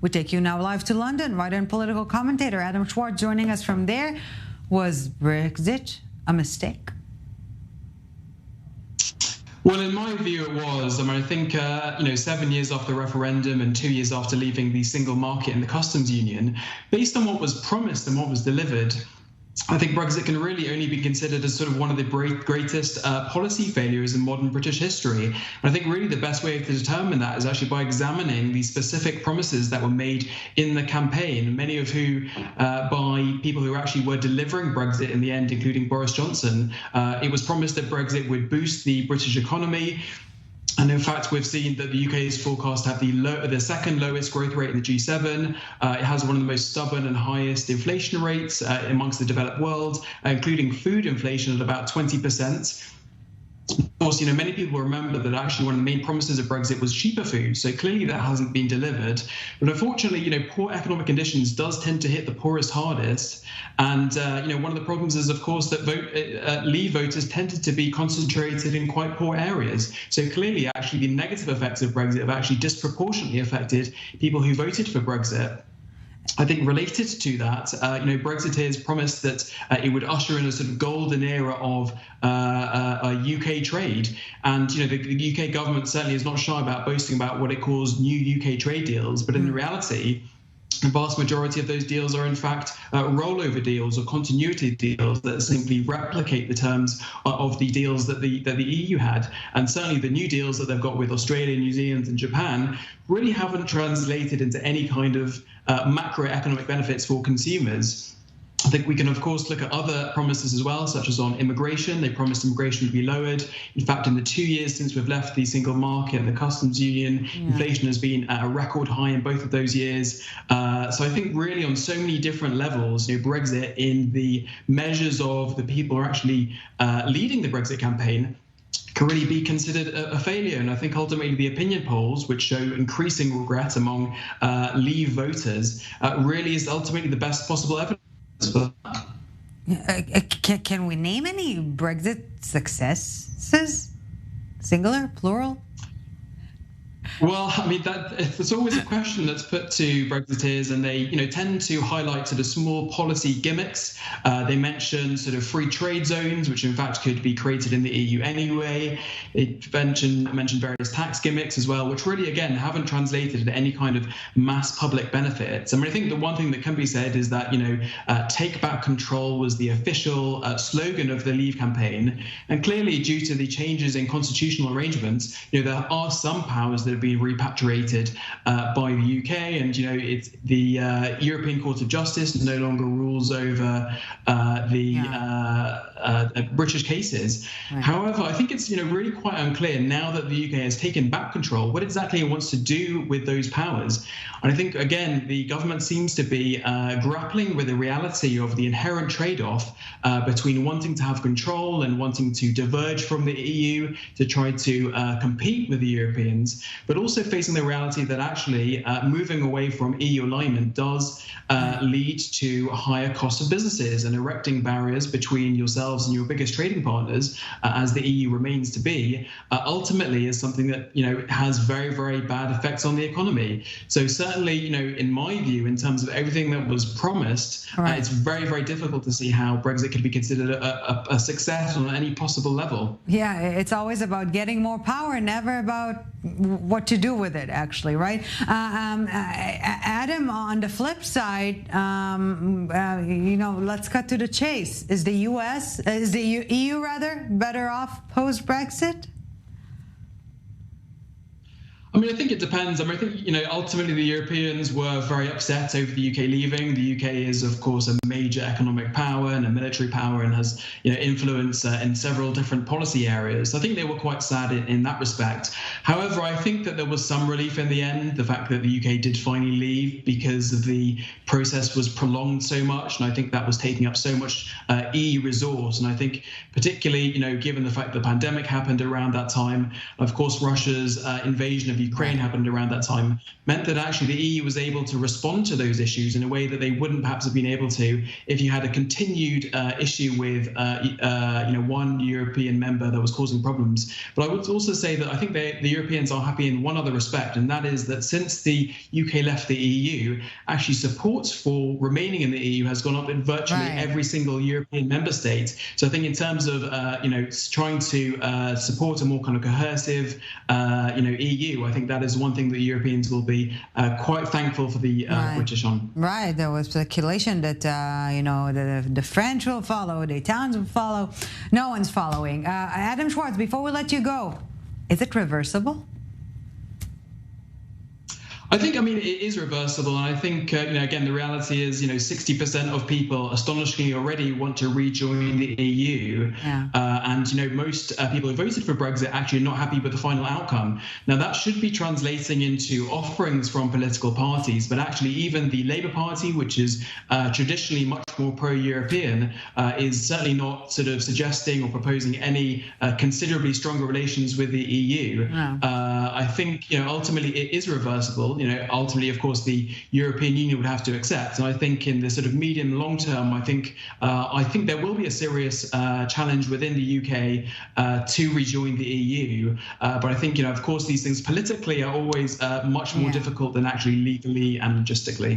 We take you now live to London. Writer and political commentator Adam Schwarz joining us from there. Was Brexit a mistake? Well, in my view, it was. I mean, I think, 7 years after the referendum and 2 years after leaving the single market and the customs union, based on what was promised and what was delivered, I think Brexit can really only be considered as sort of one of the greatest policy failures in modern British history. And I think really the best way to determine that is actually by examining the specific promises that were made in the campaign, many of who by people who actually were delivering Brexit in the end, including Boris Johnson. It was promised that Brexit would boost the British economy. And in fact, we've seen that the UK is forecast to have the second lowest growth rate in the G7. It has one of the most stubborn and highest inflation rates amongst the developed world, including food inflation at about 20%. Of course, many people remember that actually one of the main promises of Brexit was cheaper food. So clearly that hasn't been delivered. But unfortunately, poor economic conditions does tend to hit the poorest hardest. And, one of the problems is, of course, that Leave voters tended to be concentrated in quite poor areas. So clearly, actually, the negative effects of Brexit have actually disproportionately affected people who voted for Brexit. I think related to that, Brexiteers promised that it would usher in a sort of golden era of UK trade. And, the UK government certainly is not shy about boasting about what it calls new UK trade deals. But in reality, the vast majority of those deals are, in fact, rollover deals or continuity deals that simply replicate the terms of the deals that the EU had. And certainly the new deals that they've got with Australia, New Zealand and Japan really haven't translated into any kind of macroeconomic benefits for consumers. I think we can, of course, look at other promises as well, such as on immigration. They promised immigration would be lowered. In fact, in the 2 years since we've left the single market and the customs union, inflation has been at a record high in both of those years. So I think really on so many different levels, Brexit in the measures of the people who are actually leading the Brexit campaign can really be considered a failure. And I think ultimately the opinion polls, which show increasing regret among Leave voters, really is ultimately the best possible evidence. Can we name any Brexit successes? Singular, plural? Well, I mean, it's always a question that's put to Brexiteers, and they, tend to highlight sort of small policy gimmicks. They mention sort of free trade zones, which in fact could be created in the EU anyway. They mention various tax gimmicks as well, which really, again, haven't translated into any kind of mass public benefits. I mean, I think the one thing that can be said is that, take back control was the official slogan of the Leave campaign. And clearly, due to the changes in constitutional arrangements, there are some powers that have been repatriated by the UK, and it's the European Court of Justice no longer rules over the British cases. Right. However, I think it's really quite unclear now that the UK has taken back control what exactly it wants to do with those powers. And I think again the government seems to be grappling with the reality of the inherent trade-off between wanting to have control and wanting to diverge from the EU to try to compete with the Europeans, but also facing the reality that actually moving away from EU alignment does lead to higher costs of businesses, and erecting barriers between yourselves and your biggest trading partners, as the EU remains to be, ultimately is something that has very, very bad effects on the economy. So certainly, in my view, in terms of everything that was promised, it's very, very difficult to see how Brexit could be considered a success on any possible level. Yeah, it's always about getting more power, never about what to do with it, actually, right? Adam, on the flip side, let's cut to the chase. Is the EU rather better off post-Brexit? I mean, I think it depends. I mean, I think, ultimately the Europeans were very upset over the UK leaving. The UK is, of course, a major economic power and a military power, and has, influence in several different policy areas. So I think they were quite sad in that respect. However, I think that there was some relief in the end, the fact that the UK did finally leave, because the process was prolonged so much. And I think that was taking up so much EU resource. And I think particularly, given the fact that the pandemic happened around that time, of course, Russia's invasion of Ukraine happened around that time, meant that actually the EU was able to respond to those issues in a way that they wouldn't perhaps have been able to if you had a continued issue with one European member that was causing problems. But I would also say that I think the Europeans are happy in one other respect, and that is that since the UK left the EU, actually support for remaining in the EU has gone up in virtually every single European member state. So I think in terms of trying to support a more kind of cohesive EU, I think that is one thing that Europeans will be quite thankful for the British on. Right, there was speculation that the French will follow, the Italians will follow. No one's following. Adam Schwarz, before we let you go, is it reversible? I think, it is reversible. And I think, again, the reality is, 60% of people astonishingly already want to rejoin the EU. Yeah. And, most people who voted for Brexit actually are not happy with the final outcome. Now, that should be translating into offerings from political parties. But actually, even the Labour Party, which is traditionally much more pro-European, is certainly not sort of suggesting or proposing any considerably stronger relations with the EU. Yeah. I think, ultimately it is reversible. Ultimately, of course, the European Union would have to accept. And I think in the sort of medium long term, I think there will be a serious challenge within the UK to rejoin the EU. But I think, of course, these things politically are always much more difficult than actually legally and logistically.